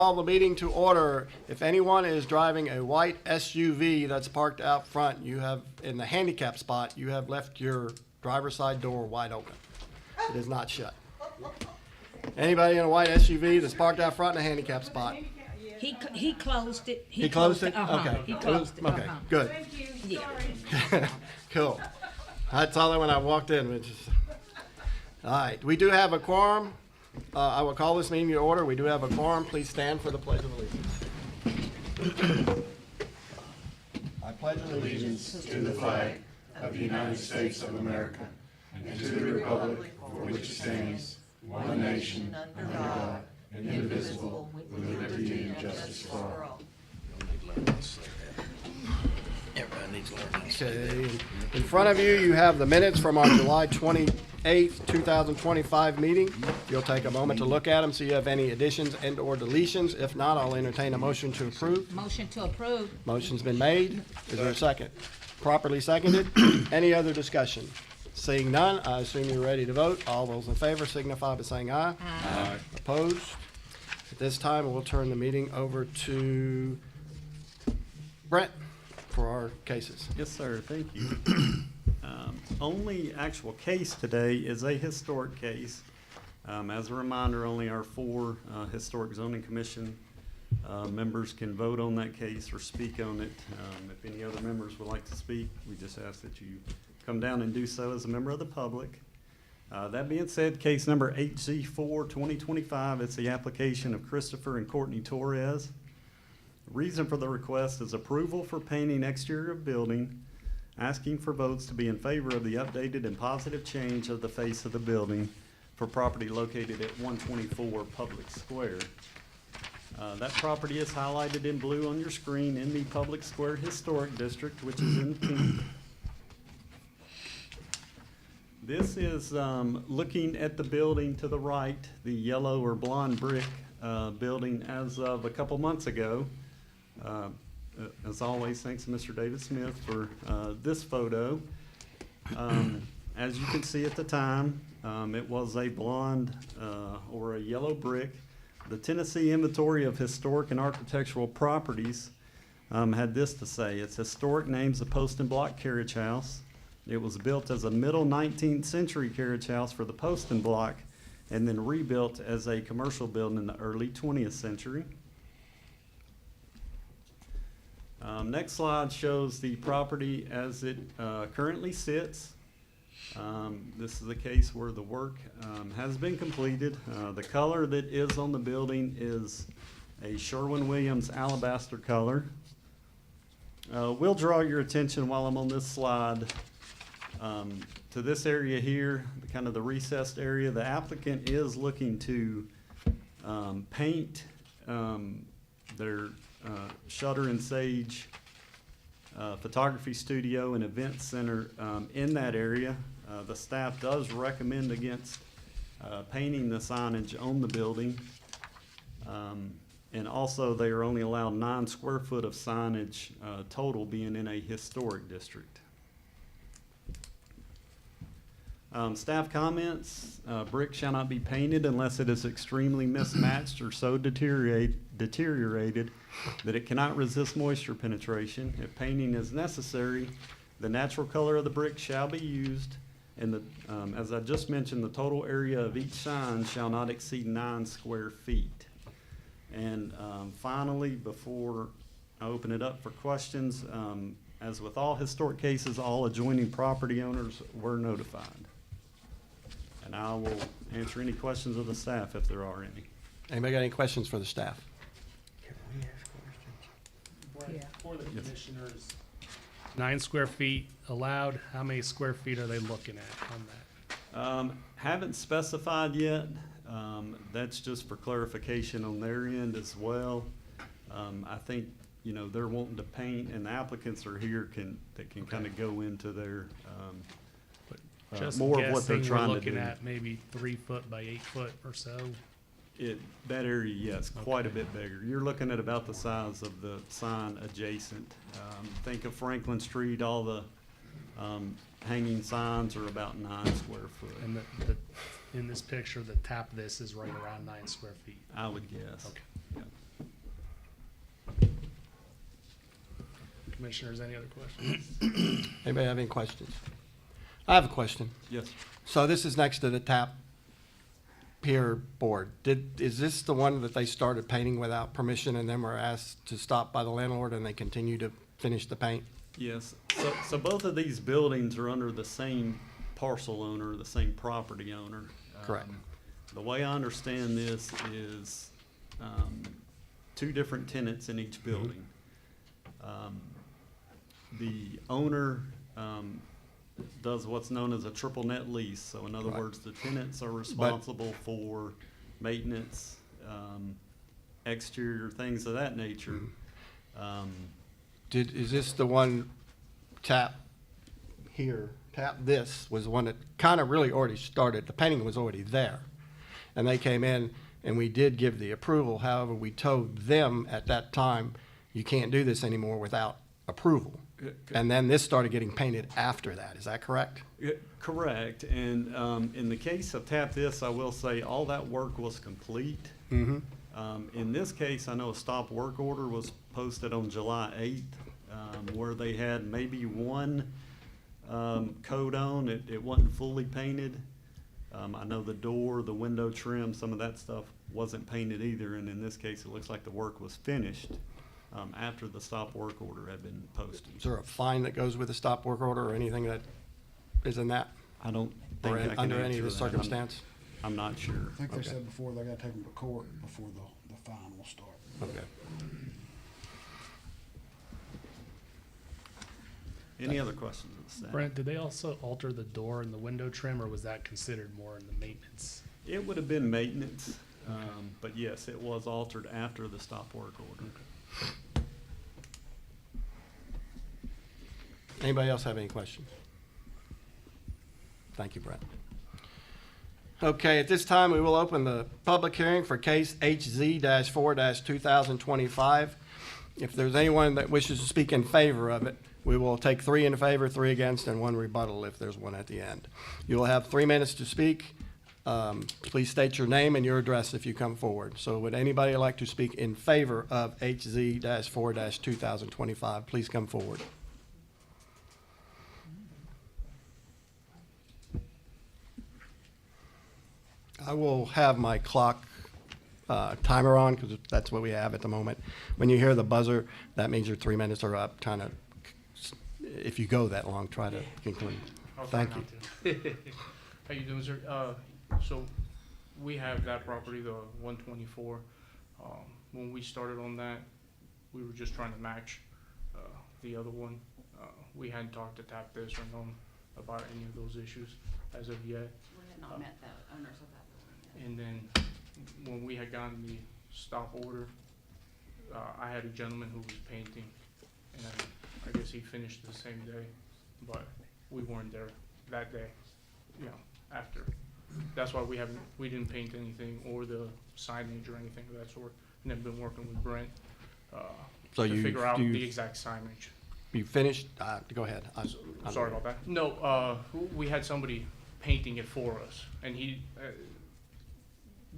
Call the meeting to order. If anyone is driving a white SUV that's parked out front, you have, in the handicap spot, you have left your driver's side door wide open. It is not shut. Anybody in a white SUV that's parked out front in a handicap spot? He closed it. He closed it? Uh-huh. Okay. He closed it. Okay, Uh-huh. good. Thank you, Yeah. sorry. Cool. I saw that when I walked in, which is, all right. We do have a quorum. I will call this meeting to order. We do have a quorum. Please stand for the Pledge of Allegiance. I pledge allegiance to the flag of the United States of America and to the republic for which it stands, one nation, under God, indivisible, with liberty and justice for all. Okay. In front of you, you have the minutes from our July 28th, 2025 meeting. You'll take a moment to look at them, see if you have any additions and/or deletions. If not, I'll entertain a motion to approve. Motion to approve. Motion's been made. Is there a second? Properly seconded. Any other discussion? Seeing none, I assume you're ready to vote. All those in favor signify by saying aye. Aye. Opposed? At this time, we'll turn the meeting over to Brent for our cases. Yes, sir. Thank you. Only actual case today is a historic case. As a reminder, only our four Historic Zoning Commission members can vote on that case or speak on it. If any other members would like to speak, we just ask that you come down and do so as a member of the public. That being said, case number HZ4 2025, it's the application of Christopher and Courtney Torres. The reason for the request is approval for painting exterior of building, asking for votes to be in favor of the updated and positive change of the face of the building for property located at 124 Public Square. That property is highlighted in blue on your screen in the Public Square Historic District, which is in pink. This is looking at the building to the right, the yellow or blonde brick building as of a couple months ago. As always, thanks to Mr. David Smith for this photo. As you can see at the time, it was a blonde or a yellow brick. The Tennessee Inventory of Historic and Architectural Properties had this to say: its historic name's the Post and Block Carriage House. It was built as a middle 19th century carriage house for the Post and Block, and then rebuilt as a commercial building in the early 20th century. Next slide shows the property as it currently sits. This is a case where the work has been completed. The color that is on the building is a Sherwin-Williams alabaster color. We'll draw your attention while I'm on this slide to this area here, kind of the recessed area. The applicant is looking to paint their Shutter and Sage photography studio and event center in that area. The staff does recommend against painting the signage on the building. And also they are only allowed 9 square foot of signage total, being in a historic district. Staff comments: brick shall not be painted unless it is extremely mismatched or so deteriorated that it cannot resist moisture penetration. If painting is necessary, the natural color of the brick shall be used, and as I just mentioned, the total area of each sign shall not exceed 9 square feet. And finally, before I open it up for questions, as with all historic cases, all adjoining property owners were notified. And I will answer any questions of the staff if there are any. Anybody got any questions for the staff? Yeah. For the commissioners, 9 square feet allowed, how many square feet are they looking at on that? Haven't specified yet. That's just for clarification on their end as well. I think, you know, they're wanting to paint, and the applicants are here that can kind of go into their Just more of what they're guessing, trying we're to do. looking at maybe 3 foot by 8 foot or so. That area, yes, quite a bit bigger. You're looking at about the size of the sign adjacent. Think of Franklin Street, all the hanging signs are about 9 square foot. And in this picture, the top of this is right around 9 square feet. I would guess. Okay. Yeah. Commissioners, any other questions? Anybody have any questions? I have a question. Yes. So this is next to the tap pier board. Is this the one that they started painting without permission and then were asked to stop by the landlord and they continue to finish the paint? Yes, so both of these buildings are under the same parcel owner, the same property owner. Correct. The way I understand this is, two different tenants in each building. The owner, does what's known as a triple net lease, so in other Right. words, the tenants are responsible for maintenance, exterior things of that nature. Is this the one tap here, tap this was the one that kind of really already started, the painting was already there. And they came in and we did give the approval, however, we told them at that time, you can't do this anymore without approval. And then this started getting painted after that, is that correct? Correct, and in the case of Tap This, I will say all that work was complete. Mm-hmm. In this case, I know a stop work order was posted on July 8th, where they had maybe one coat on, it wasn't fully painted. I know the door, the window trim, some of that stuff wasn't painted either, and in this case, it looks like the work was finished after the stop work order had been posted. Is there a fine that goes with a stop work order or anything that is in that? I don't Or think I can under any answer of the that. circumstance? I'm not sure. I think they Okay. said before they gotta take them to court before the fine will start. Okay. Any other questions of the staff? Brent, did they also alter the door and the window trim, or was that considered more in the maintenance? It would have been maintenance, but yes, it was altered after the stop work order. Anybody else have any questions? Thank you, Brett. Okay, at this time, we will open the public hearing for case HZ-4-2025. If there's anyone that wishes to speak in favor of it, we will take 3 in favor, 3 against, and 1 rebuttal if there's one at the end. You will have 3 minutes to speak. Please state your name and your address if you come forward. So would anybody like to speak in favor of HZ-4-2025? Please come forward. I will have my clock timer on because that's what we have at the moment. When you hear the buzzer, that means your 3 minutes are up. Kind of, if you go that long, try to conclude. I'll try Thank you. not to. How you doing, sir? So we have that property, the 124. When we started on that, we were just trying to match the other one. We hadn't talked to Tap This or known about any of those issues as of yet. We had not met the owners of that building And then when we had gotten the stop order, I had a gentleman who was painting, and I guess he finished the same day, but we weren't there that day, you know, after. That's why we didn't paint anything or the signage or anything of that sort. And I've been working with Brent So to figure out you the exact signage. you finished? Go ahead. I'm Sorry about that. No, we had somebody painting it for us, and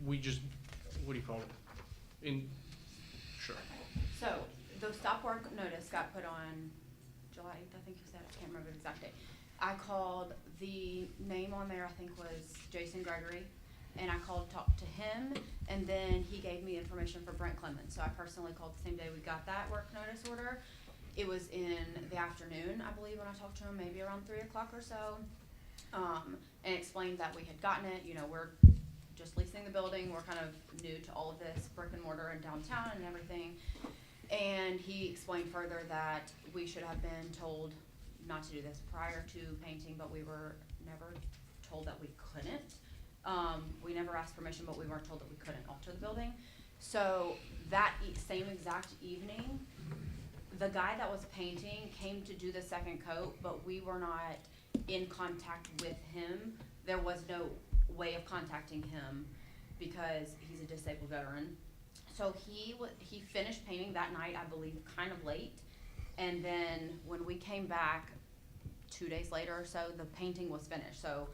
we just, what do you call it? Sure. So, the stop work notice got put on July 8th, I think you said, I can't remember the exact date. I called, the name on there I think was Jason Gregory, and I called, talked to him, and then he gave me information for Brent Clemens. So I personally called the same day we got that work notice order. It was in the afternoon, I believe, when I talked to him, maybe around 3 o'clock or so, and explained that we had gotten it. You know, we're just leasing the building, we're kind of new to all of this brick and mortar in downtown and everything. And he explained further that we should have been told not to do this prior to painting, but we were never told that we couldn't. We never asked permission, but we weren't told that we couldn't alter the building. So that same exact evening, the guy that was painting came to do the second coat, but we were not in contact with him. There was no way of contacting him because he's a disabled veteran. So he finished painting that night, I believe, kind of late. And then when we came back 2 days later or so, the painting was finished. So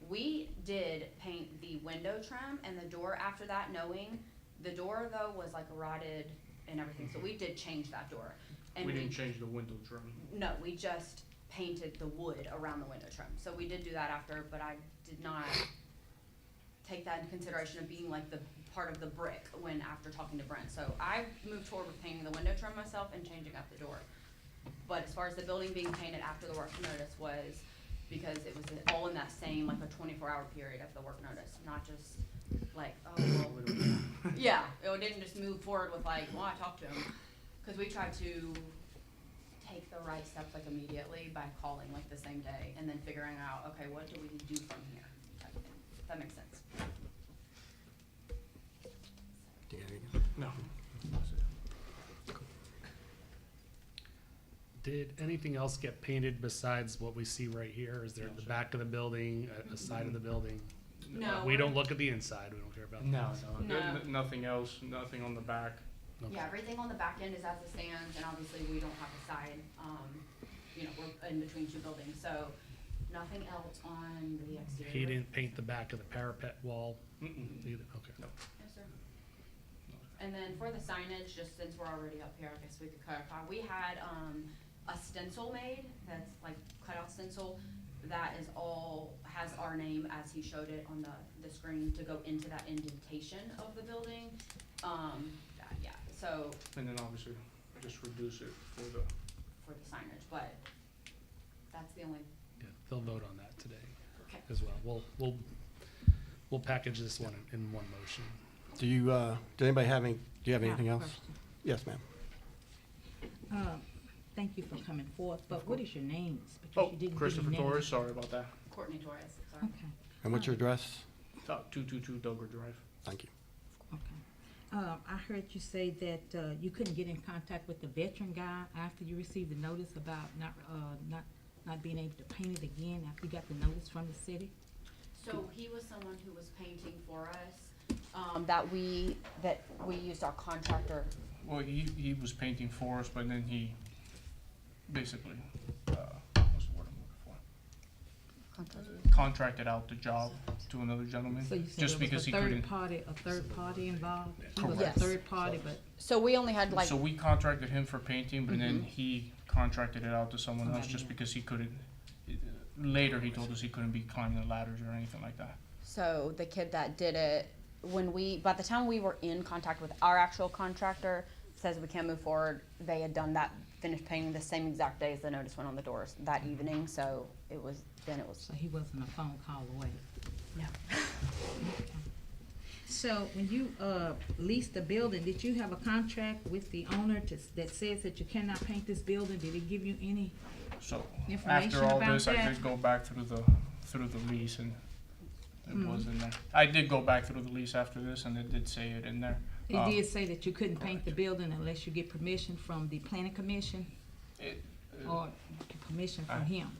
we did paint the window trim and the door after that, knowing the door though was like a rotted and everything, so we did change that door. And We didn't change the window trim. No, we just painted the wood around the window trim, so we did do that after, but I did not take that into consideration of being like the part of the brick when, after talking to Brent. So I moved forward with painting the window trim myself and changing up the door. But as far as the building being painted after the work notice was because it was all in that same, like a 24-hour period of the work notice, not just like, oh, well, yeah, it didn't just move forward with like, well, I talked to him. Cause we tried to take the right steps like immediately by calling like the same day and then figuring out, okay, what do we do from here? Type thing. If that makes sense. Do you have anything? No. Did anything else get painted besides what we see right here? Is there No, the sir. back of the building, a side of the building? No, We we're- don't look at the inside, we don't care about No, that. no, No. nothing else, nothing on the back. Okay. Yeah, everything on the back end is as it stands, and obviously we don't have a side, you know, we're in between two buildings, so nothing else on the exterior. He didn't paint the back of the parapet wall Mm-mm. either, okay. No. Yes, sir. And then for the signage, just since we're already up here, I guess we could clarify, we had, a stencil made, that's like cutout stencil, that is all, has our name as he showed it on the screen to go into that indentation of the building. Yeah, so, And then obviously just reduce it for the, for the signage, but that's the only, Yeah, they'll vote on that today okay. as well. We'll package this one in one motion. Do you, do anybody have any, do you have I have anything a else? question. Yes, ma'am. Thank you for coming forth, but what is your names? Because oh, you didn't give me Christopher names. Torres, sorry about that. Courtney Torres, sorry. Okay, And what's your address? 222 Dover Drive. Thank you. okay. I heard you say that, you couldn't get in contact with the veteran guy after you received the notice about not being able to paint it again after you got the notice from the city? So he was someone who was painting for us, that we used our contractor. Well, he was painting for us, but then he basically, what's the word I'm looking for? Contracted out the job to another gentleman, So you said just there because was he a couldn't. third party involved? He was a Correct. third party, but, So we only had like, So we contracted him for painting, but then Mhm. he contracted it out to someone else Somebody just else. because he couldn't. Later, he told us he couldn't be climbing the ladders or anything like that. so the kid that did it, by the time we were in contact with our actual contractor, says we can't move forward, they had done that, finished painting the same exact day as the notice went on the doors that evening, so it was. so he wasn't a phone call away. No. So when you, leased the building, did you have a contract with the owner that says that you cannot paint this building? Did he give you any? So Information after all about this, I that? did go back through the lease, and it Mhm. was in there. I did go back through the lease after this, and it did say it in there. He did say that you couldn't paint the building unless you get permission from the planning commission It, or permission from I- him?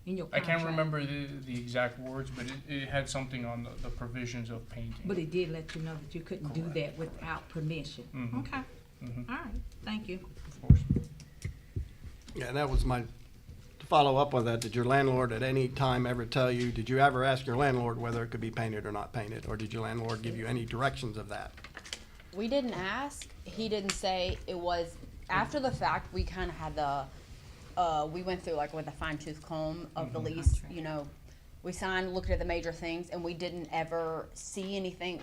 In your I contract? can't remember the exact words, but it had something on the provisions of painting. But he did let you know that you couldn't do Correct. that without permission? Mhm. Okay, Mhm, all right, thank you. of course. Yeah, and that was to follow up on that, did your landlord at any time ever tell you, did you ever ask your landlord whether it could be painted or not painted? Or did your landlord give you any directions of that? We didn't ask, he didn't say it was, after the fact, we kinda had we went through like with a fine tooth comb of the lease, Contract. you know. We signed, looked at the major things, and we didn't ever see anything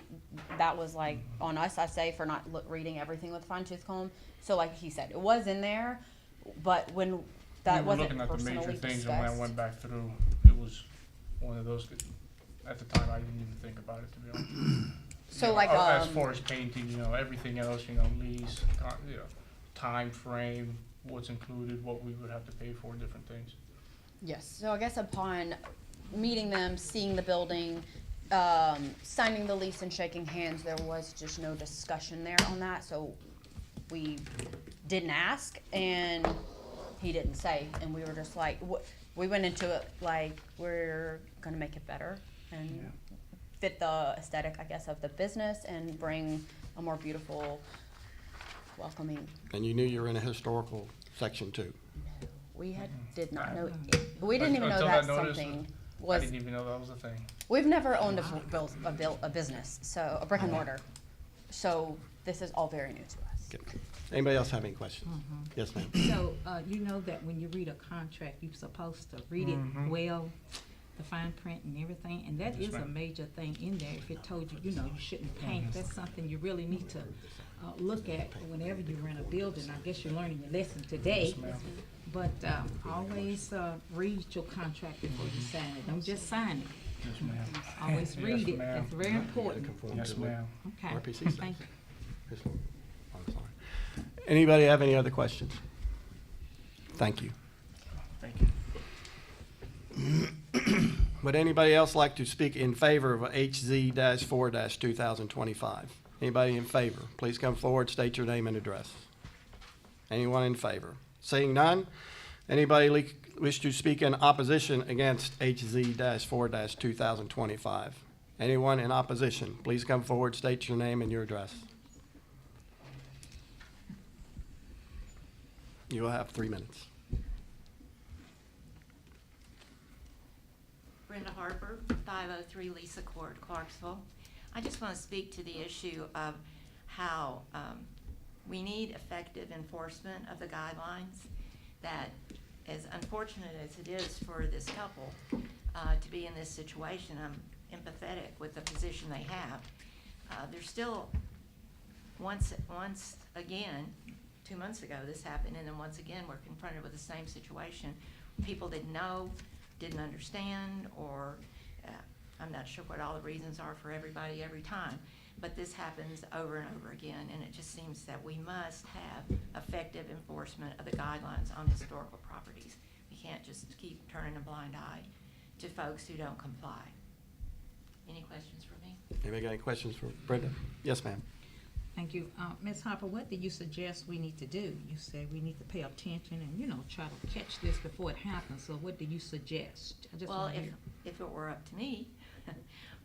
that was like on us, I say, for not reading everything with fine tooth comb. So like he said, it was in there, but when that We were wasn't looking at the major personally things, and when I discussed. went back through, it was one of those, at the time, I didn't even think about it, to be honest. So You like, know, as far as painting, everything else, lease, time frame, what's included, what we would have to pay for, different things. yes, so I guess upon meeting them, seeing the building, signing the lease and shaking hands, there was just no discussion there on that, so we didn't ask, and he didn't say, and we were just like, we went into it like, we're gonna make it better and fit the aesthetic, I guess, of the business and bring a more beautiful, welcoming. And you knew you were in a historical section too. We Mm-hmm. did not know, we didn't even know Until that that notice, something I was. didn't even know that was a thing. We've never owned a business, so a brick and mortar. So this is all very new to us. Okay. Anybody else have any questions? Yes, ma'am. So, you know that when you read a contract, you're supposed to read it well, the fine print and everything, and that is a major thing in there. If it told you, you know, you shouldn't paint, that's something you really need to, look at whenever you rent a building. I guess you're learning your lesson today. But, always, read your contract before you sign it. Don't just sign it. Yes, ma'am. Always read it. ma'am. That's very important. Yes, ma'am. Okay. RPC says. Thank you. Yes, Lord. I'm sorry. Anybody have any other questions? Thank you. Thank you. Would anybody else like to speak in favor of HZ-4-2025? Anybody in favor? Please come forward, state your name and address. Anyone in favor? Seeing none, anybody wish to speak in opposition against HZ-4-2025? Anyone in opposition? Please come forward, state your name and your address. You will have 3 minutes. Brenda Harper, 503 Lisa Court, Clarksville. I just want to speak to the issue of how we need effective enforcement of the guidelines. That, as unfortunate as it is for this couple to be in this situation, I'm empathetic with the position they have. They're still, once again, 2 months ago this happened, and then once again we're confronted with the same situation. People didn't know, didn't understand, or I'm not sure what all the reasons are for everybody every time, but this happens over and over again, and it just seems that we must have effective enforcement of the guidelines on historical properties. We can't just keep turning a blind eye to folks who don't comply. Any questions for me? Anybody got any questions for Brenda? Yes, ma'am. Thank you. Ms. Harper, what do you suggest we need to do? You said we need to pay attention and, you know, try to catch this before it happens. So what do you suggest? I just Well, wanna hear. if it were up to me,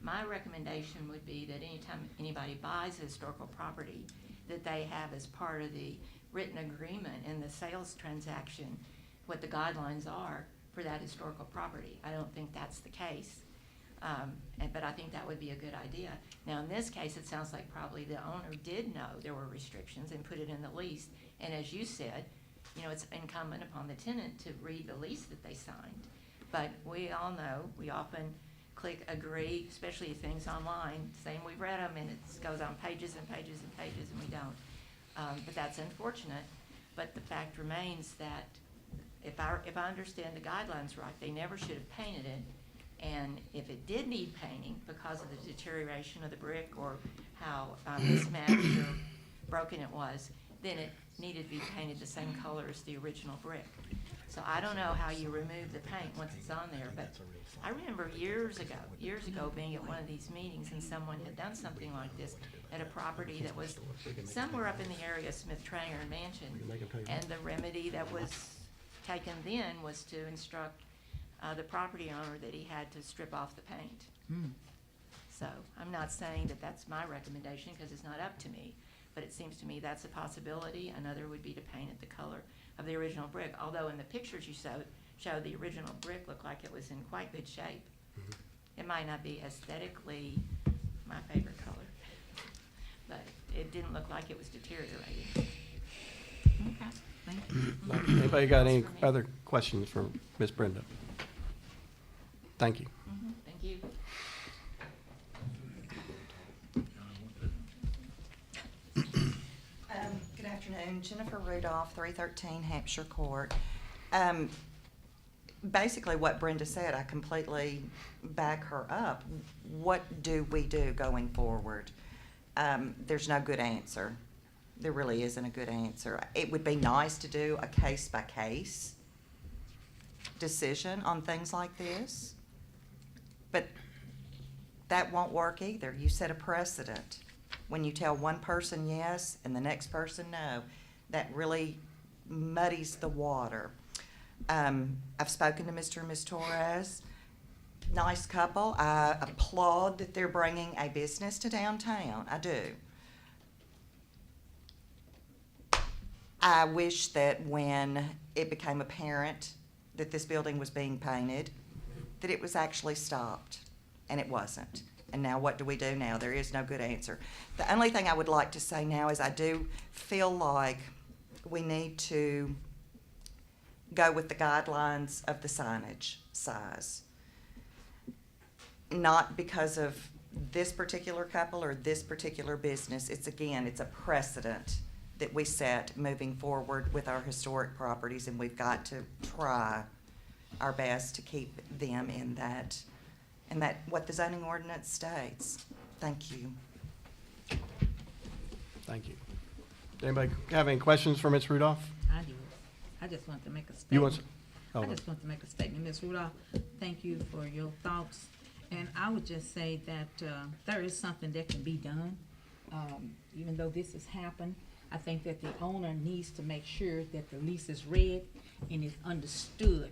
my recommendation would be that anytime anybody buys a historical property, that they have as part of the written agreement in the sales transaction what the guidelines are for that historical property. I don't think that's the case. But I think that would be a good idea. Now, in this case, it sounds like probably the owner did know there were restrictions and put it in the lease. And as you said, you know, it's incumbent upon the tenant to read the lease that they signed. But we all know, we often click agree, especially if things online, saying we've read them, and it goes on pages and pages and pages, and we don't. But that's unfortunate. But the fact remains that if I understand the guidelines right, they never should have painted it. And if it did need painting because of the deterioration of the brick or how mismatched or broken it was, then it needed to be painted the same color as the original brick. So I don't know how you remove the paint once it's on there, but I remember years ago being at one of these meetings and someone had done something like this at a property that was somewhere up in the area of Smith Trainer and Mansion. And the remedy that was taken then was to instruct the property owner that he had to strip off the paint. So I'm not saying that that's my recommendation because it's not up to me, but it seems to me that's a possibility. Another would be to paint it the color of the original brick, although in the pictures you showed the original brick looked like it was in quite good shape. It might not be aesthetically my favorite color, but it didn't look like it was deteriorating. Okay, thank you. Anybody got any That's for me. other questions for Ms. Brenda? Thank you. Thank you. Good afternoon, Jennifer Rudolph, 313 Hampshire Court. Basically what Brenda said, I completely back her up. What do we do going forward? There's no good answer. There really isn't a good answer. It would be nice to do a case-by-case decision on things like this, but that won't work either. You set a precedent. When you tell one person yes and the next person no, that really muddies the water. I've spoken to Mr. and Ms. Torres. Nice couple. I applaud that they're bringing a business to downtown. I do. I wish that when it became apparent that this building was being painted, that it was actually stopped, and it wasn't. And now what do we do now? There is no good answer. The only thing I would like to say now is I do feel like we need to go with the guidelines of the signage size. Not because of this particular couple or this particular business. It's a precedent that we set moving forward with our historic properties, and we've got to try our best to keep them in that, what the zoning ordinance states. Thank you. Thank you. Anybody have any questions for Ms. Rudolph? I do. I just want to make a You want? statement. Oh, I just want to make a statement. Ms. Rudolph, thank you for your thoughts. And I would just say that there is something that can be done. Even though this has happened, I think that the owner needs to make sure that the lease is read and is understood.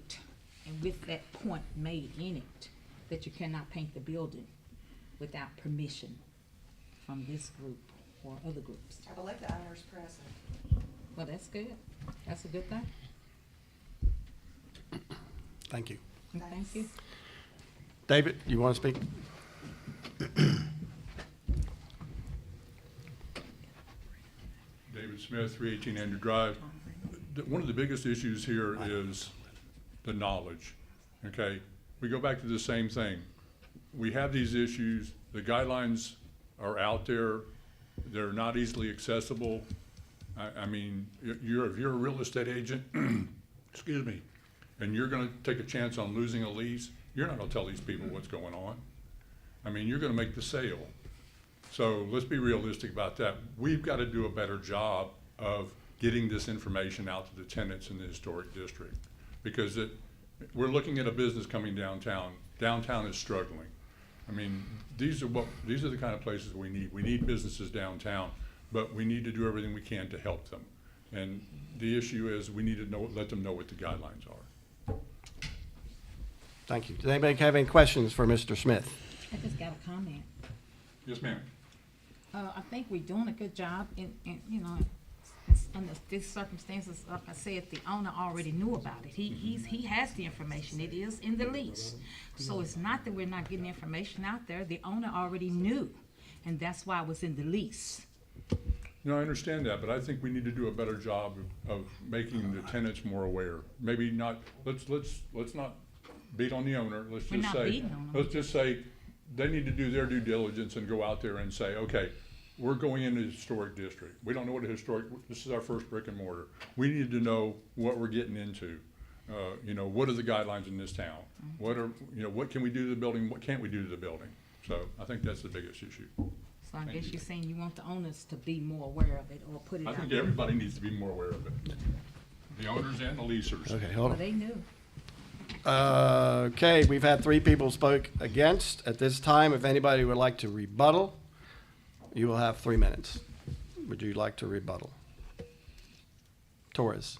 And with that point made in it, that you cannot paint the building without permission from this group or other groups. I believe the owner's present. Well, that's good. That's a good thing. thank you. Thank you. David, you want to speak? David Smith, 318 Andrew Drive. One of the biggest issues here is the knowledge, okay? We go back to the same thing. We have these issues, the guidelines are out there, they're not easily accessible. I mean, if you're a real estate agent, excuse me, and you're gonna take a chance on losing a lease, you're not gonna tell these people what's going on. I mean, you're gonna make the sale. So let's be realistic about that. We've got to do a better job of getting this information out to the tenants in the historic district. Because we're looking at a business coming downtown. Downtown is struggling. I mean, these are the kind of places we need. We need businesses downtown, but we need to do everything we can to help them. And the issue is we need to let them know what the guidelines are. Thank you. Does anybody have any questions for Mr. Smith? I just got a comment. Yes, ma'am. I think we're doing a good job in under these circumstances. Like I said, the owner already knew about it. He has the information. It is in the lease. So it's not that we're not getting information out there. The owner already knew, and that's why it was in the lease. No, I understand that, but I think we need to do a better job of making the tenants more aware. Maybe not, let's not beat on the owner. Let's We're just not say, beating on them. let's just say they need to do their due diligence and go out there and say, okay, we're going into the historic district. We don't know what this is our first brick and mortar. We need to know what we're getting into. What are the guidelines in this town? What can we do to the building? What can't we do to the building? So I think that's the biggest issue. So I guess you're saying you want the owners to be more aware of it or put it I out think there. everybody needs to be more aware of it. The owners and the leasers. Okay, hold Well, on. they knew. Okay, we've had 3 people spoke against. At this time, if anybody would like to rebuttal, you will have 3 minutes. Would you like to rebuttal? Torres.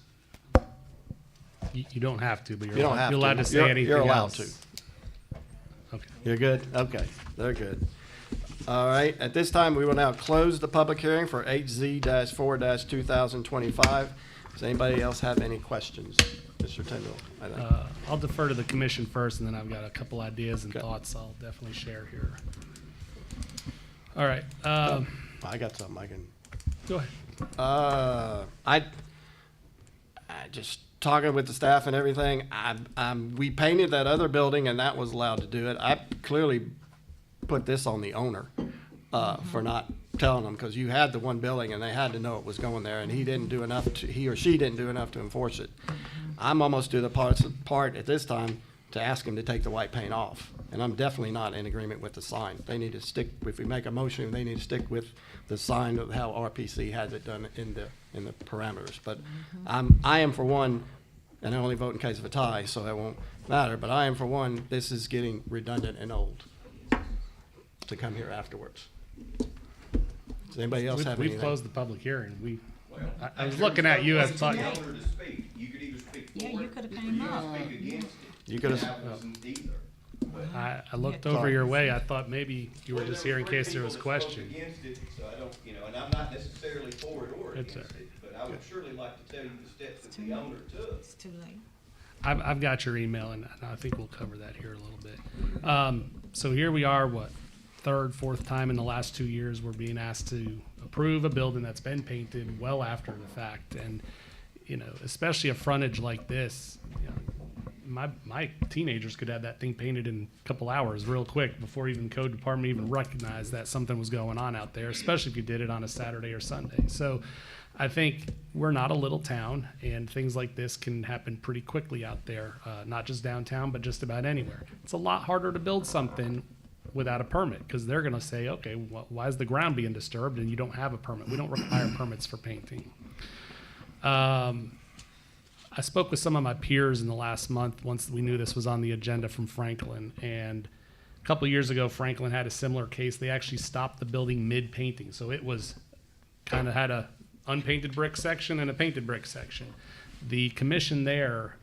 You don't have to, but You don't have to. you're allowed to say You're- anything you're allowed else. Okay. You're good? Okay, they're good. All right, at this time, we will now close the public hearing for HZ-4-2025. Does anybody else have any questions? Mr. Tyndall, I think. I'll defer to the commission first, and then I've got a couple ideas and Okay. thoughts I'll definitely share here. All right, I got something I can. go ahead. I just talking with the staff and everything. We painted that other building, and that was allowed to do it. I clearly put this on the owner for not telling them, because you had the one building and they had to know it was going there, and he or she didn't do enough to enforce it. I'm almost to the part at this time to ask him to take the white paint off, and I'm definitely not in agreement with the sign. They need to stick, if we make a motion, they need to stick with the sign of how RPC has it done in the parameters. But I am for one, and I only vote in case of a tie, so that won't matter, but I am for one, this is getting redundant and old to come here afterwards. Does anybody else have anything? We've closed the public hearing. I was looking at you as talking. Yeah, you could have came up. You could have, I looked over your way. I thought maybe you were just here in case there was question. Against it, so I don't, and I'm not necessarily for it or It's against it, but I would surely like to tell you the steps that the owner took. It's too late. I've got your email, and I think we'll cover that here a little bit. So here we are, third, fourth time in the last 2 years we're being asked to approve a building that's been painted well after the fact. And, you know, especially a frontage like this, you know, my teenagers could have that thing painted in a couple hours real quick before even code department even recognized that something was going on out there, especially if you did it on a Saturday or Sunday. So I think we're not a little town, and things like this can happen pretty quickly out there, not just downtown, but just about anywhere. It's a lot harder to build something without a permit, because they're going to say, okay, why is the ground being disturbed and you don't have a permit? We don't require permits for painting. I spoke with some of my peers in the last month once we knew this was on the agenda from Franklin, and a couple of years ago Franklin had a similar case. They actually stopped the building mid-painting, so it was kind of had a unpainted brick section and a painted brick section. The commission there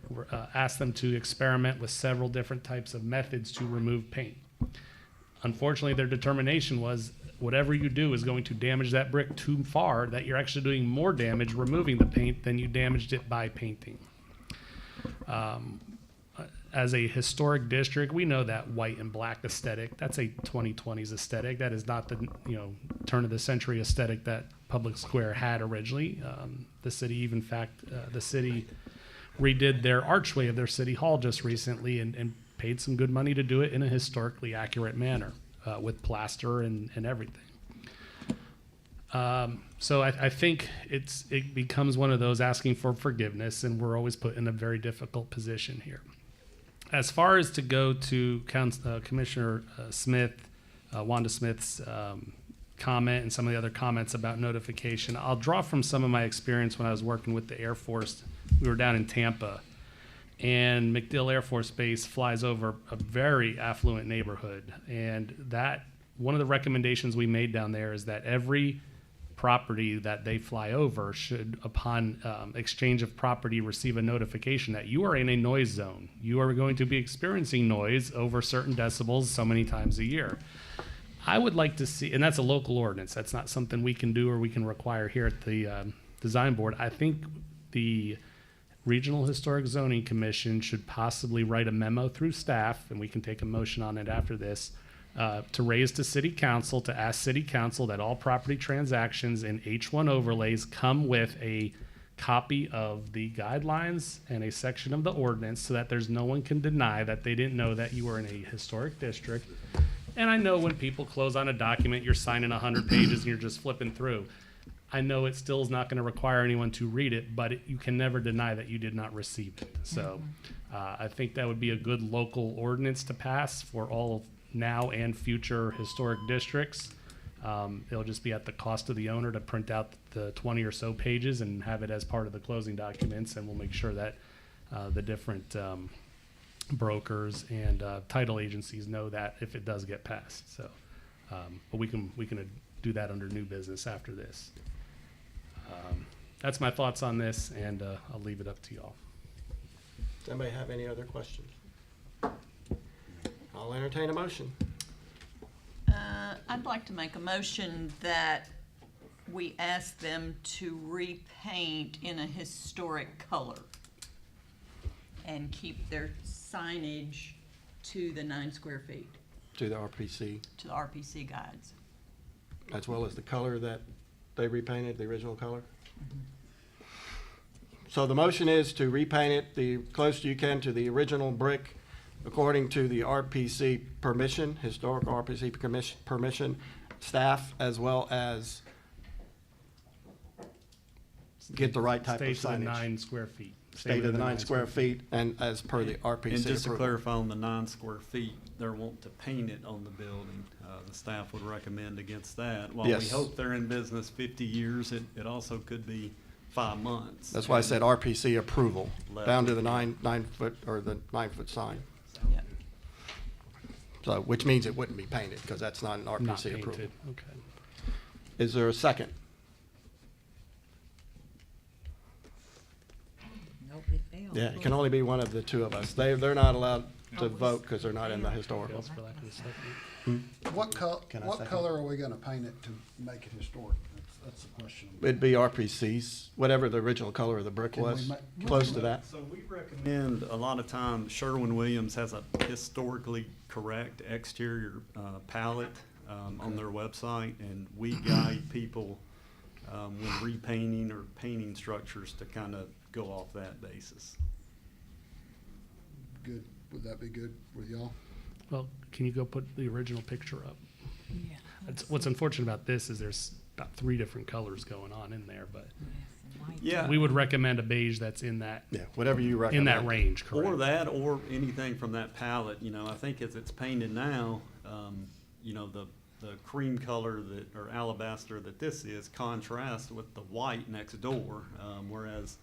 asked them to experiment with several different types of methods to remove paint. Unfortunately, their determination was whatever you do is going to damage that brick too far, that you're actually doing more damage removing the paint than you damaged it by painting. As a historic district, we know that white and black aesthetic, that's a 2020s aesthetic. That is not the, you know, turn of the century aesthetic that Public Square had originally. The city, even the city redid their archway of their city hall just recently and paid some good money to do it in a historically accurate manner, with plaster and everything. So I think it becomes one of those asking for forgiveness, and we're always put in a very difficult position here. As far as to go to Commissioner Smith, Wanda Smith's comment and some of the other comments about notification, I'll draw from some of my experience when I was working with the Air Force. We were down in Tampa, and MacDill Air Force Base flies over a very affluent neighborhood. And that one of the recommendations we made down there is that every property that they fly over should, upon exchange of property, receive a notification that you are in a noise zone. You are going to be experiencing noise over certain decibels so many times a year. I would like to see, and that's a local ordinance, that's not something we can do or we can require here at the design board. I think the Regional Historic Zoning Commission should possibly write a memo through staff, and we can take a motion on it after this, to raise to City Council, to ask City Council that all property transactions and H1 overlays come with a copy of the guidelines and a section of the ordinance, so that there's no one can deny that they didn't know that you were in a historic district. And I know when people close on a document, you're signing 100 pages and you're just flipping through. I know it still is not going to require anyone to read it, but you can never deny that you did not receive it. So I think that would be a good local ordinance to pass for all of now and future historic districts. It'll just be at the cost of the owner to print out the 20 or so pages and have it as part of the closing documents, and we'll make sure that the different brokers and title agencies know that if it does get passed. So, but we can do that under new business after this. That's my thoughts on this, and I'll leave it up to y'all. Does anybody have any other questions? I'll entertain a motion. I'd like to make a motion that we ask them to repaint in a historic color and keep their signage to the 9 square feet, To the RPC, to the RPC guides. as well as the color that they repainted, the original color. So the motion is to repaint it the closest you can to the original brick according to the RPC permission, historical RPC permission, staff, as well as get the right type of Stay to the signage. 9 square feet. Stay to the 9 square feet and as per the RPC And just to approval. clarify on the 9 square feet, they're wanting to paint it on the building. The staff would recommend against that. While we Yes. hope they're in business 50 years, it also could be 5 months. That's why I said RPC approval, Left. down to the 9 foot, or the 9 foot sign. Yeah. So, which means it wouldn't be painted, because that's not an Not RPC approval. painted, okay. Is there a second? Nope, it failed. Yeah, it can only be one of the two of us. They're not allowed to vote because they're not in the historical. Fails for lack of a second. What Can I what second? color are we gonna paint it to make it historic? That's the question. It'd be RPC's, whatever the original color of the brick Can we was, ma- close to that. So we recommend, a lot of times, Sherwin-Williams has a historically correct exterior palette. on their website, and we guide people when repainting or painting structures to kind of go off that basis. Good, would that be good with y'all? Well, can you go put the original picture up? Yeah. What's unfortunate about this is there's about 3 different colors going on in there, but Yeah. we would recommend a beige that's in that, Yeah, whatever you in recommend. that range, correct? Or that, or anything from that palette, you know, I think as it's painted now, you know, the cream color that, or alabaster that this is contrasts with the white next door, whereas,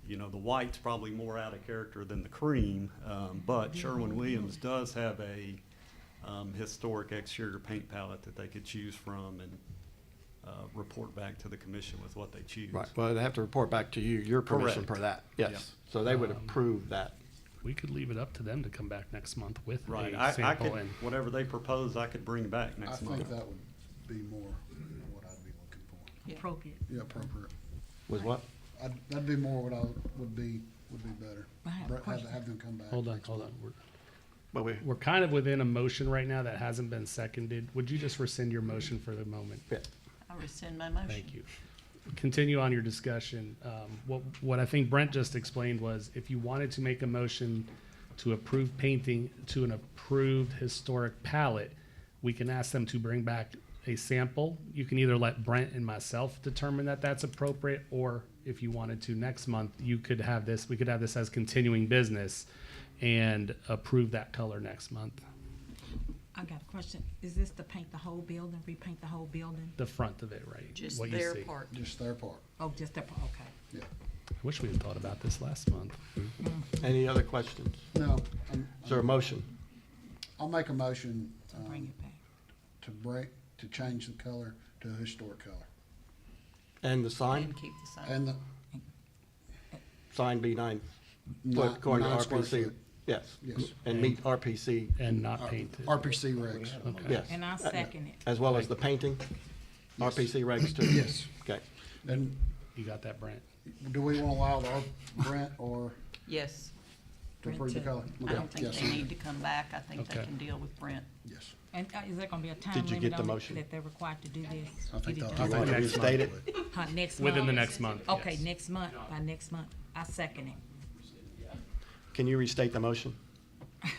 you know, the white's probably more out of character than the cream, but Sherwin-Williams does have a historic exterior paint palette that they could choose from and report back to the commission with what they choose. Right, well, they have to report back to you, your permission Correct. for that, yes. So they would approve that. We could leave it up to them to come back next month with Right, a I sample could, and. whatever they propose, I could bring back I next think month. that would be more what I'd be looking for. Appropriate. Yeah, appropriate. Was what? That'd be more what I would be better. I have a question. Have them come back. Hold on, next hold on. month. We're kind of within a motion right now that hasn't been seconded. Would you just rescind your motion for the moment? Yeah. I rescind my motion. Thank you. Continue on your discussion. What I think Brent just explained was if you wanted to make a motion to approve painting to an approved historic palette, we can ask them to bring back a sample. You can either let Brent and myself determine that that's appropriate, or if you wanted to next month, you could have this, we could have this as continuing business and approve that color next month. I got a question. Is this to paint the whole building, repaint the whole building? The front of it, right? Just what you their see. part. Just their part, Oh, just that, okay. yeah. I wish we had thought about this last month. Any other questions? No, Is there a motion? I'll make a motion, To bring it back. to change the color to a historic color. And the sign? And keep the sign. And the Sign be 9 foot nine according to 9 square RPC? foot. Yes. Yes. And meet RPC, And not painted. RPC regs. Okay. yes. And I second it. As well as the painting? RPC regs too? Yes. Okay. And You got that, Brent? do we want to allow the Brent or Yes. to approve the color? I don't think Yes. they need to come back. I think they Okay. can deal with Brent. Yes. And is there gonna be a time Did you limit get the on it motion? that they're required to do this? I think Get it that- done? You want to Next restate it? Huh, next month? Within the next month. Okay, yes. next month, by next month. I second it. Can you restate the motion? Oh,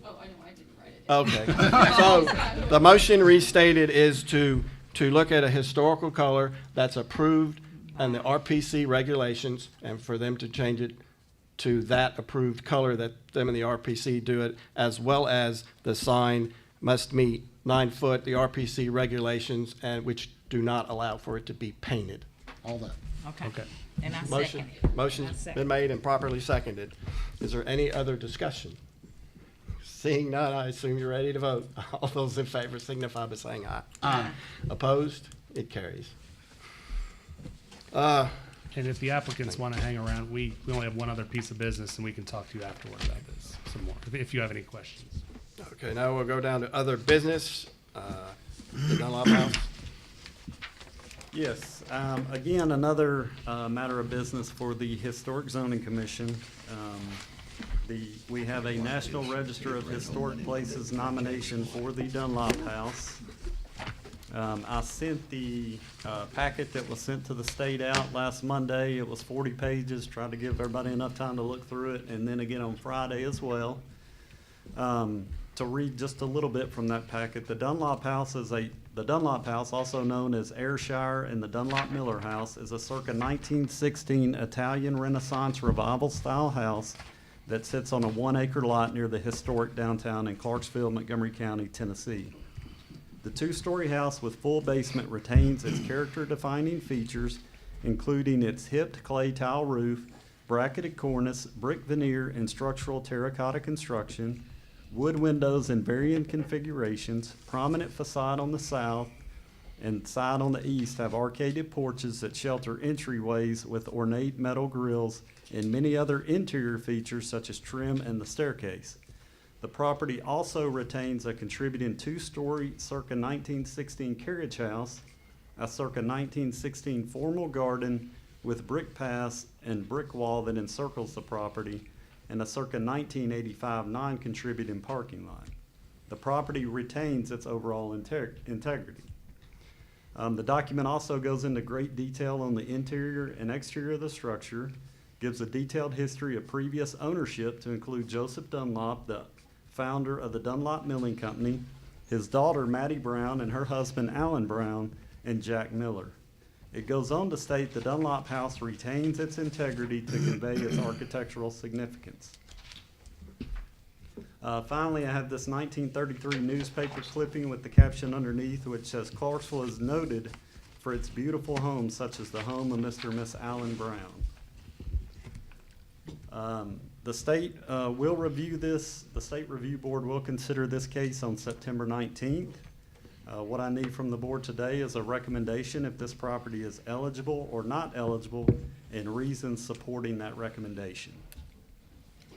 I know, I didn't write it. Okay. So the motion restated is to look at a historical color that's approved and the RPC regulations, and for them to change it to that approved color that them and the RPC do it, as well as the sign must meet 9 foot, the RPC regulations, and which do not allow for it to be painted. All that. Okay. And I Motion, second it. I motion's second been made and properly seconded. Is there any other discussion? Seeing none, I assume you're ready to vote. All those in favor signify by saying aye. Aye. Opposed? It carries. And if the applicants want to hang around, we only have one other piece of business, and we can talk to you afterward about this some more, if you have any questions. Okay, now we'll go down to other business. The Dunlop House. Yes, again, another matter of business for the Historic Zoning Commission. We have a National Register of Historic Places nomination for the Dunlop House. I sent the packet that was sent to the state out last Monday. It was 40 pages, tried to give everybody enough time to look through it, and then again on Friday as well. To read just a little bit from that packet, the Dunlop House, also known as Ayrshire and the Dunlop Miller House, is a circa 1916 Italian Renaissance Revival style house that sits on a 1-acre lot near the historic downtown in Clarksville, Montgomery County, Tennessee. The 2-story house with full basement retains its character-defining features, including its hipped clay tile roof, bracketed cornice, brick veneer, and structural terracotta construction, wood windows in varying configurations, prominent facade on the south, and side on the east have arcaded porches that shelter entryways with ornate metal grills and many other interior features such as trim and the staircase. The property also retains a contributing 2-story circa 1916 carriage house, a circa 1916 formal garden with brick paths and brick wall that encircles the property, and a circa 1985 non-contributing parking lot. the property retains its overall integrity. The document also goes into great detail on the interior and exterior of the structure, gives a detailed history of previous ownership to include Joseph Dunlop, the founder of the Dunlop Milling Company, his daughter Maddie Brown, and her husband Alan Brown, and Jack Miller. It goes on to state the Dunlop House retains its integrity to convey its architectural significance. Finally, I have this 1933 newspaper clipping with the caption underneath, which says, "Clarksville is noted for its beautiful homes, such as the home of Mr. and Miss Alan Brown." The state will review this. The State Review Board will consider this case on September 19th. What I need from the board today is a recommendation if this property is eligible or not eligible, and reasons supporting that recommendation.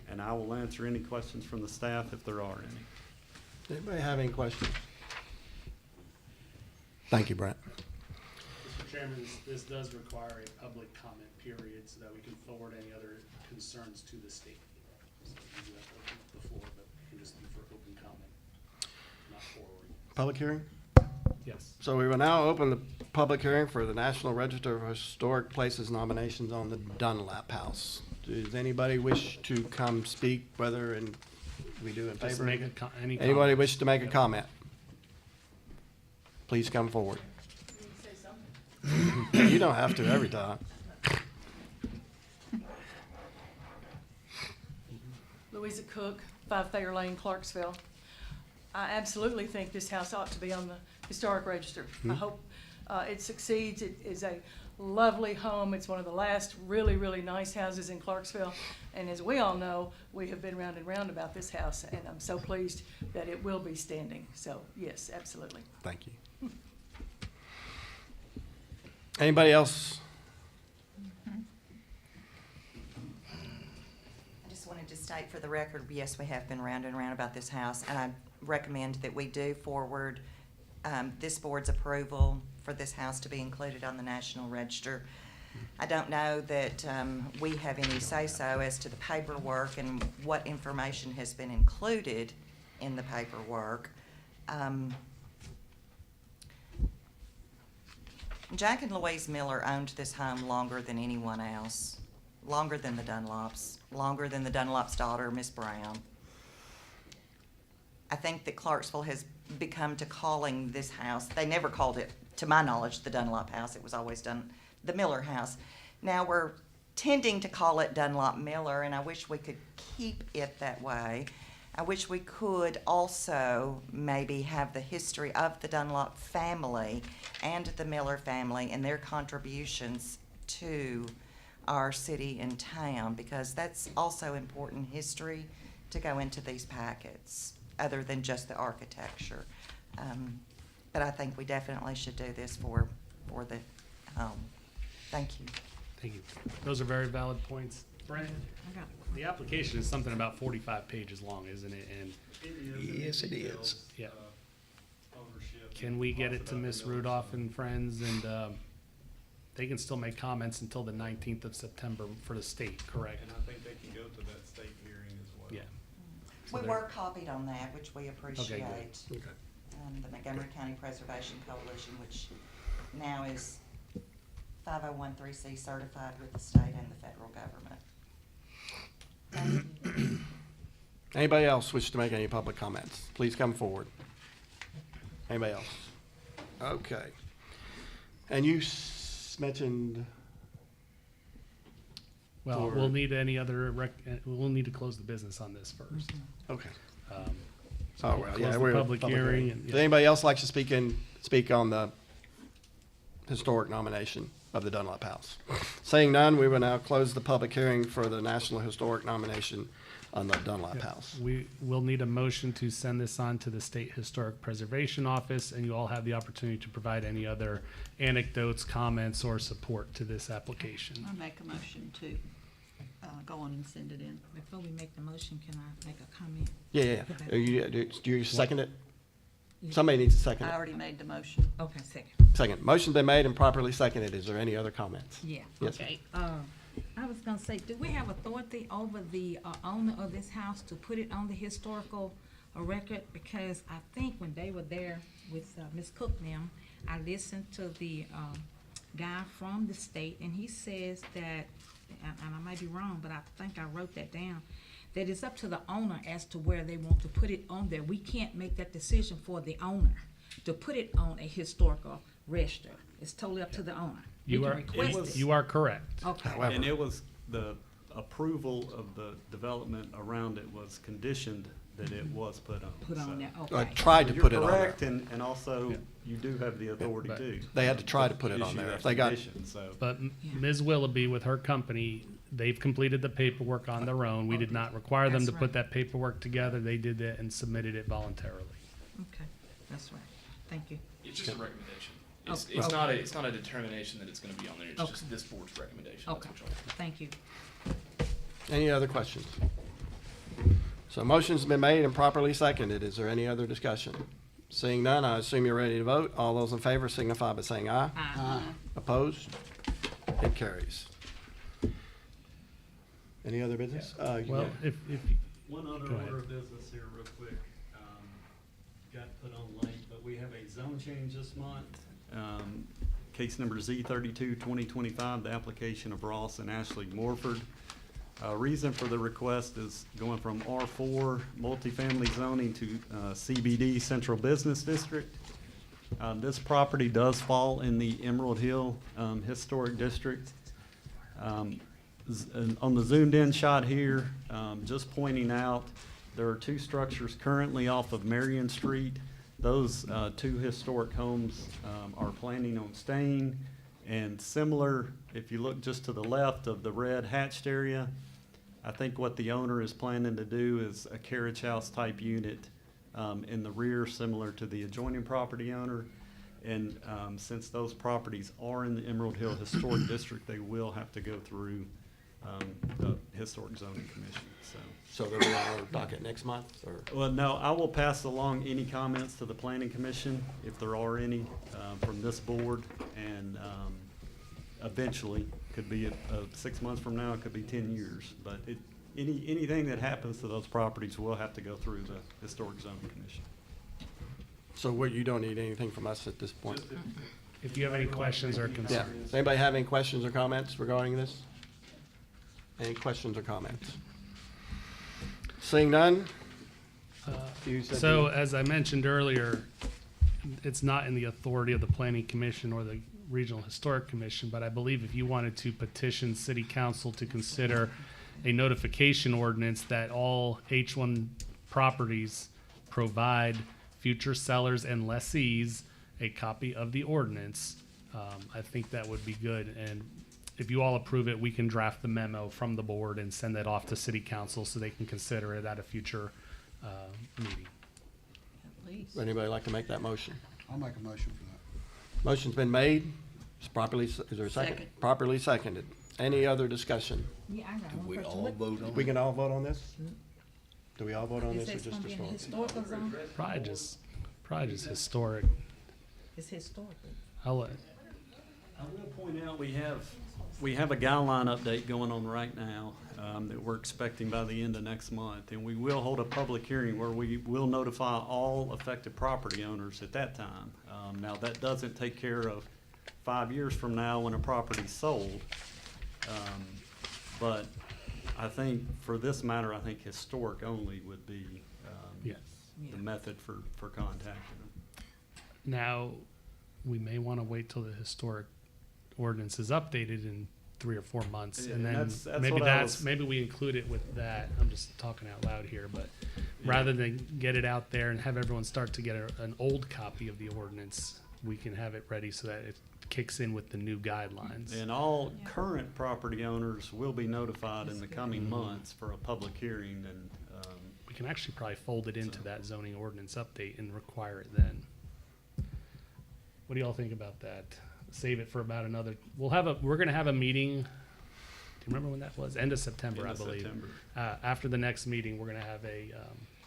And I will answer any questions from the staff if there are any. Anybody have any questions? Thank you, Brent. Mr. Chairman, this does require a public comment period so that we can forward any other concerns to the state. So we do have to open up the floor, but it can just be for open comment, not forward. Public hearing? Yes. So we will now open the public hearing for the National Register of Historic Places nominations on the Dunlap House. Does anybody wish to come speak, whether we do in Just favor? make any Anybody comment. wish to make a comment? Please come forward. You don't have to every time. Louisa Cook, 5 Thayer Lane, Clarksville. I absolutely think this house ought to be on the Historic Register. I hope it succeeds. It is a lovely home. It's one of the last really, really nice houses in Clarksville. And as we all know, we have been round and round about this house, and I'm so pleased that it will be standing. So, yes, absolutely. Thank you. Anybody else? I just wanted to state for the record, yes, we have been round and round about this house, and I recommend that we do forward this board's approval for this house to be included on the National Register. I don't know that we have any say-so as to the paperwork and what information has been included in the paperwork. Jack and Louise Miller owned this home longer than anyone else, longer than the Dunlops, longer than the Dunlop's daughter, Miss Brown. I think that Clarksville has become to calling this house, they never called it, to my knowledge, the Dunlop House. It was always done the Miller House. Now we're tending to call it Dunlop Miller, and I wish we could keep it that way. I wish we could also maybe have the history of the Dunlop family and the Miller family and their contributions to our city and town, because that's also important history to go into these packets, other than just the architecture. But I think we definitely should do this for the home. Thank you. Thank you. Those are very valid points. Brent, the application is something about 45 pages long, isn't it? And Yes, it is. yeah. Can we get it to Miss Rudolph and friends, and they can still make comments until the 19th of September for the state, correct? And I think they can go to that state hearing as well. Yeah. We were copied on that, which we appreciate. Okay. The Montgomery County Preservation Coalition, which now is 5013C certified with the state and the federal government. Thank you. Anybody else wish to make any public comments? Please come forward. Anybody else? Okay. And you mentioned. Well, for- we'll need any other, we'll need to close the business on this first. Okay. So Oh, we'll well, close yeah, the we're. public hearing. And, Does anybody else like to speak on the historic nomination of the Dunlop House? Seeing none, we will now close the public hearing for the National Historic nomination on the Dunlop House. We will need a motion to send this on to the State Historic Preservation Office, and you all have the opportunity to provide any other anecdotes, comments, or support to this application. I make a motion to go on and send it in. Before we make the motion, can I make a comment? Yeah. Do you second it? Somebody needs to second I it. already made the motion. Okay, second. Second. Motion's been made and properly seconded. Is there any other comments? Yeah. Yes. Okay. I was gonna say, do we have authority over the owner of this house to put it on the historical a record, because I think when they were there with Ms. Cook and them, I listened to the guy from the state, and he says that, and I might be wrong, but I think I wrote that down, that it's up to the owner as to where they want to put it on there. We can't make that decision for the owner to put it on a historical register. It's totally up to the owner. We You can are, request it. you are correct. Okay. However- And it was, the approval of the development around it was conditioned that it was put on. Put on So- there, I okay. tried to put it on You're there. correct, and also, you do have the authority But- to. They had to try to put it on issue there. that If they got- condition, so. But Yeah. Ms. Willoughby with her company, they've completed the paperwork on their own. We did not require them to That's put right. that paperwork together. They did that and submitted it voluntarily. Okay, that's right. Thank you. It's just a recommendation. It's, Okay. it's not a determination that it's gonna be on there, it's Okay. just this board's recommendation. That's Okay, what y'all- thank you. Any other questions? So motion's been made and properly seconded. Is there any other discussion? Seeing none, I assume you're ready to vote. All those in favor signify by saying aye. Aye. Opposed? It carries. Any other business? Well, if, One other Go ahead. order of business here real quick, got put on late, but we have a zone change this month. Case number Z32-2025, the application of Ross and Ashley Morford. Reason for the request is going from R4 multifamily zoning to CBD Central Business District. This property does fall in the Emerald Hill Historic District. On the zoomed in shot here, just pointing out, there are two structures currently off of Marion Street. Those two historic homes are planning on staying. And similar, if you look just to the left of the red hatched area, I think what the owner is planning to do is a carriage house type unit in the rear, similar to the adjoining property owner. And since those properties are in the Emerald Hill Historic District, they will have to go through the Historic Zoning Commission, so. So they'll be on our docket next month, or? Well, no, I will pass along any comments to the Planning Commission, if there are any, from this board, and eventually, could be 6 months from now, it could be 10 years, but anything that happens to those properties will have to go through the Historic Zoning Commission. So you don't need anything from us at this point? if you have any questions or Yeah. concerns. Does anybody have any questions or comments regarding this? Any questions or comments? Seeing none? You said So you- as I mentioned earlier, it's not in the authority of the Planning Commission or the Regional Historic Commission, but I believe if you wanted to petition City Council to consider a notification ordinance that all H1 properties provide future sellers and lessees a copy of the ordinance, I think that would be good. And if you all approve it, we can draft the memo from the board and send that off to City Council so they can consider it at a future meeting. At least. Would anybody like to make that motion? I'll make a motion for that. Motion's been made. Is there a second? Second. Properly seconded. Any other discussion? Yeah, I got one We question. all What- vote on We it? can all vote on this? Do we all vote on It this or says it's just gonna be in the historic? historical zone? Probably just historic. It's historical. I'll let, I will point out, we have a guideline update going on right now, that we're expecting by the end of next month. And we will hold a public hearing where we will notify all affected property owners at that time. Now, that doesn't take care of 5 years from now when a property's sold. But I think for this matter, I think historic only would be, yes. the method for contacting them. Now, we may want to wait till the historic ordinance is updated in 3 or 4 months, Yeah, and then that's maybe what I was- maybe we include it with that. I'm just talking out loud here, but rather than get it out there and have everyone start to get an old copy of the ordinance, we can have it ready so that it kicks in with the new guidelines. And all current property owners will be notified in the coming months for a public hearing, and, We can actually probably fold it into that zoning ordinance update and require it then. What do y'all think about that? Save it for about another, we're gonna have a meeting, do you remember when that was? End of September, I End of believe. September. After the next meeting, we're gonna have a,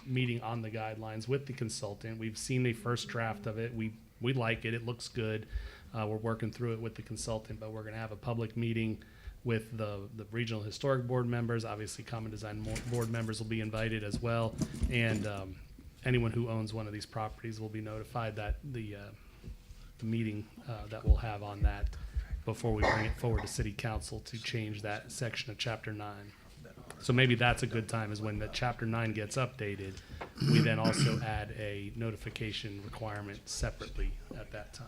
meeting on the guidelines with the consultant. We've seen the first draft of it. We like it. It looks good. We're working through it with the consultant, but we're gonna have a public meeting with the Regional Historic Board members. Obviously, Common Design Board members will be invited as well. And anyone who owns one of these properties will be notified that the meeting that we'll have on that before we bring it forward to city council to change that section of chapter 9. So maybe that's a good time, is when the chapter 9 gets updated, we then also add a notification requirement separately at that time.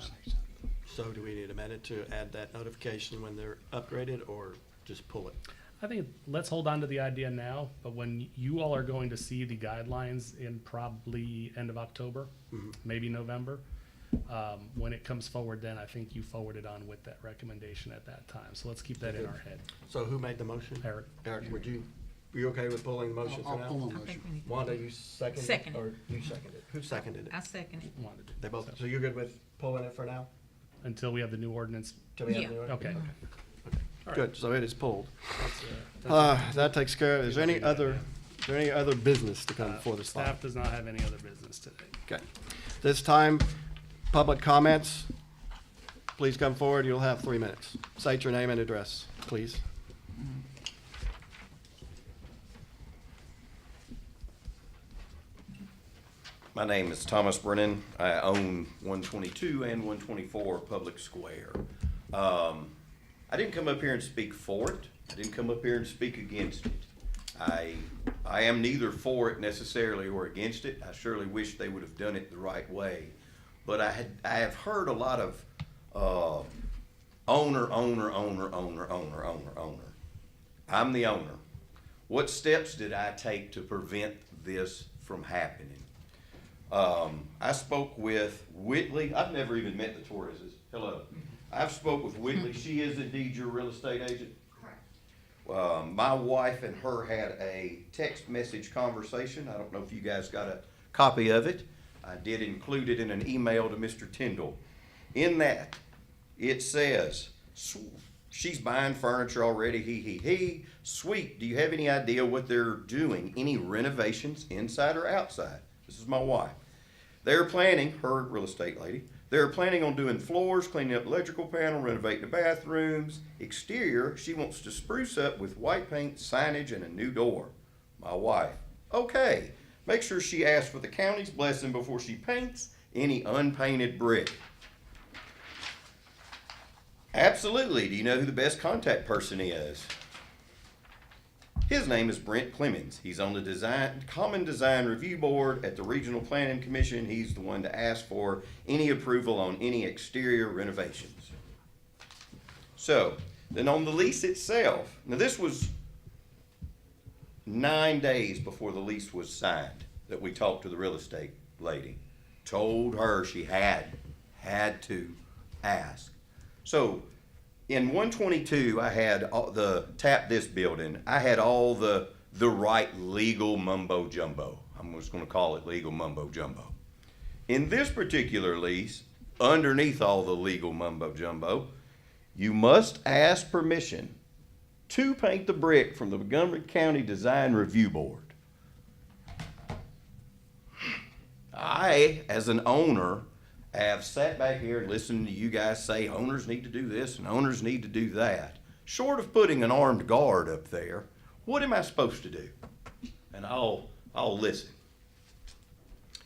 So do we need to amend it to add that notification when they're upgraded, or just pull it? I think let's hold on to the idea now, but when you all are going to see the guidelines in probably end of October, maybe November, when it comes forward, then I think you forward it on with that recommendation at that time. So let's keep that in our head. So who made the motion? Eric. Eric, were you okay with pulling the motion for I'll now? pull the I think motion. we need. Wanda, you seconded it? Seconded. Or you seconded it? Who seconded it? I second it. Wanted to- They both, so you're good with pulling it for now? Until we have the new ordinance. Till we have Yeah. the new one? Okay. Good, so it is pulled. That's That takes care of, is there any other business to come before this body? Staff does not have any other business today. Okay. This time, public comments, please come forward, you'll have 3 minutes. State your name and address, please. My name is Thomas Brennan. I own 122 and 124 Public Square. I didn't come up here and speak for it. I didn't come up here and speak against it. I am neither for it necessarily or against it. I surely wish they would have done it the right way. But I have heard a lot of owner. I'm the owner. What steps did I take to prevent this from happening? I spoke with Whitley. I've never even met the Torreses. Hello. I've spoke with Whitley. She is indeed your real estate agent? Correct. My wife and her had a text message conversation. I don't know if you guys got a copy of it. I did include it in an email to Mr. Tyndall. In that, it says, she's buying furniture already, he. Sweet, do you have any idea what they're doing? Any renovations inside or outside? This is my wife. They're planning, her real estate lady, they're planning on doing floors, cleaning up electrical panel, renovating the bathrooms. Exterior, she wants to spruce up with white paint, signage, and a new door. My wife, okay. Make sure she asks for the county's blessing before she paints any unpainted brick. Absolutely. Do you know who the best contact person is? His name is Brent Clemens. He's on the Common Design Review Board at the Regional Planning Commission. He's the one to ask for any approval on any exterior renovations. So, then on the lease itself, now this was 9 days before the lease was signed that we talked to the real estate lady. Told her she had to ask. So, in 122, I had tap this building. I had all the right legal mumbo jumbo. I'm just going to call it legal mumbo jumbo. In this particular lease, underneath all the legal mumbo jumbo, you must ask permission to paint the brick from the Montgomery County Design Review Board. I, as an owner, have sat back here and listened to you guys say owners need to do this and owners need to do that. Short of putting an armed guard up there, what am I supposed to do? And I'll listen.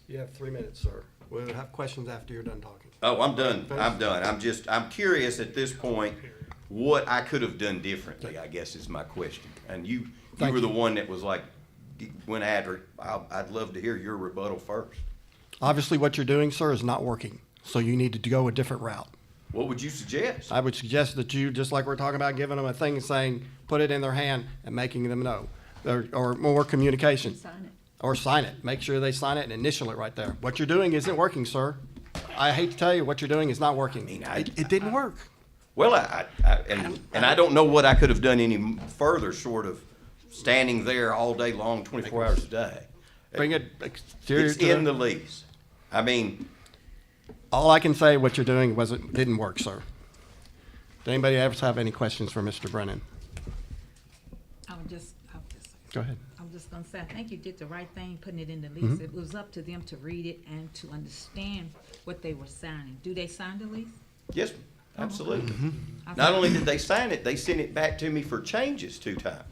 You have 3 minutes, sir. We'll have questions after you're done talking. Oh, I'm done. I'm done. I'm curious at this point what I could have done differently, I guess is my question. And you were the one that was like, went after it. I'd love to hear your rebuttal first. Obviously, what you're doing, sir, is not working, so you need to go a different route. What would you suggest? I would suggest that you, just like we're talking about, giving them a thing and saying, put it in their hand and making them know, or more communication. Sign it. Or sign it. Make sure they sign it and initial it right there. What you're doing isn't working, sir. I hate to tell you, what you're doing is not working. It didn't work. Well, and I don't know what I could have done any further short of standing there all day long, 24 hours a day. Bring it exterior It's to in the lease. I mean, all I can say, what you're doing didn't work, sir. Does anybody else have any questions for Mr. Brennan? Go ahead. I'm just gonna say, I think you did the right thing, putting it in the lease. Mhm. It was up to them to read it and to understand what they were signing. Do they sign the lease? yes, absolutely. Mm-hmm. Not only did they sign it, they sent it back to me for changes 2 times.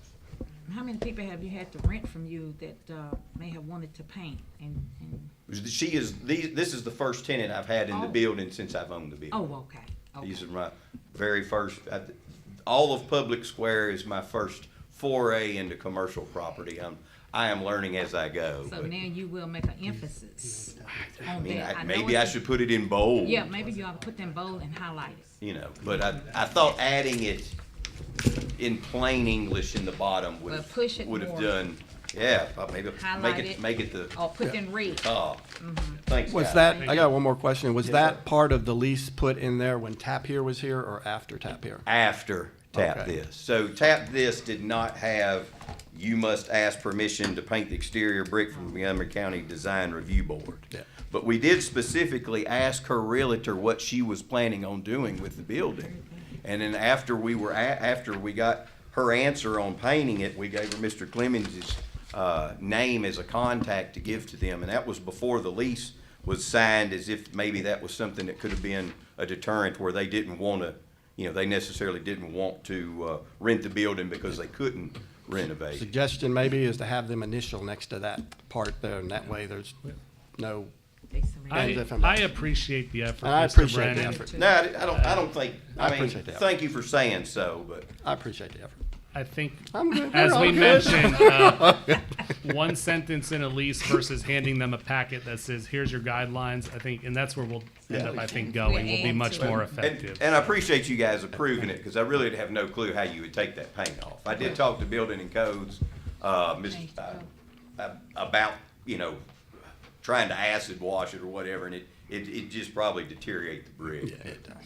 how many people have you had to rent from you that may have wanted to paint and This is the first tenant I've had in the Oh. building since I've owned the building. Oh, okay. These are my very first, all of Public Square is my first foray into commercial property. I am learning as I go. So but, now you will make an emphasis on that. maybe I should put it in bold. Yeah, maybe you ought to put them bold and highlight it. You know, but I thought adding it in plain English in the bottom would Well, push it have more. done, yeah, maybe Highlight make it the Or put in red. top. Thanks, Was guys. that, I got one more question. Was that part of the lease put in there when Tap Here was here or after Tap Here? After Tap Okay. This. So Tap This did not have, you must ask permission to paint the exterior brick from the Montgomery County Design Review Board. Yeah. But we did specifically ask her realtor what she was planning on doing with the building. And then after we got her answer on painting it, we gave her Mr. Clemens' name as a contact to give to them. And that was before the lease was signed, as if maybe that was something that could have been a deterrent where they didn't want to, they necessarily didn't want to rent the building because they couldn't renovate. Suggestion maybe is to have them initial next to that part there, and that way there's no. I appreciate the effort, And I Mr. appreciate the Brennan. effort. No, I don't think, I appreciate the effort. thank you for saying so, but. I appreciate the effort. I think, I'm good. as We're we all good. mentioned, one sentence in a lease versus handing them a packet that says, here's your guidelines, I think, and that's where we'll end up, I think, going, will be much more effective. And I appreciate you guys approving it, because I really have no clue how you would take that paint off. I did talk to Building and Codes, about, trying to acid wash it or whatever, and it just probably deteriorate the brick. Yeah, it does.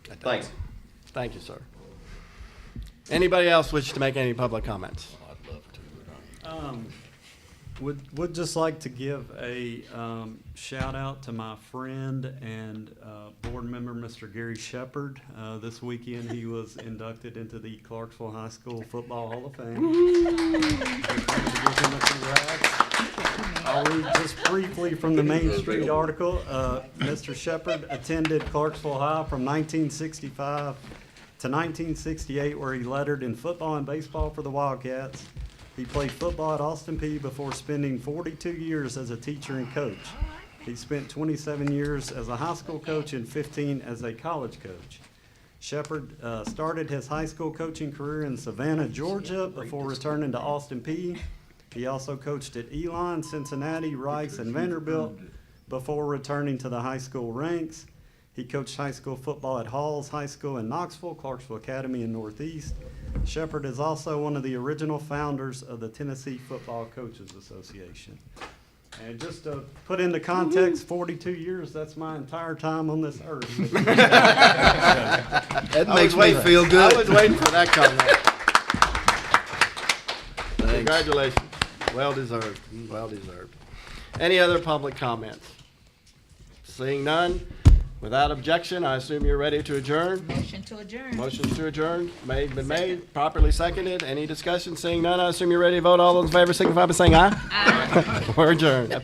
It does. Thanks. Thank you, sir. Anybody else wish to make any public comments? Would just like to give a shout out to my friend and board member, Mr. Gary Shepard. This weekend, he was inducted into the Clarksville High School Football Hall of Fame. I'll read just briefly from the Main Street article. Mr. Shepard attended Clarksville High from 1965 to 1968, where he lettered in football and baseball for the Wildcats. He played football at Austin Peay before spending 42 years as a teacher and coach. He spent 27 years as a high school coach and 15 as a college coach. Shepard started his high school coaching career in Savannah, Georgia, before returning to Austin Peay. He also coached at Elon, Cincinnati, Rice, and Vanderbilt before returning to the high school ranks. He coached high school football at Halls High School in Knoxville, Clarksville Academy in Northeast. Shepard is also one of the original founders of the Tennessee Football Coaches Association. And just to put into context, 42 years, that's my entire time on this earth. That makes me feel good. I was waiting for that comment. Congratulations. Well deserved. Well deserved. Any other public comments? Seeing none, without objection, I assume you're ready to adjourn. Motion to adjourn. Motion to adjourn, been made, properly seconded. Any discussion? Seeing none, I assume you're ready to vote. All those in favor signify by saying aye. Aye. We're adjourned.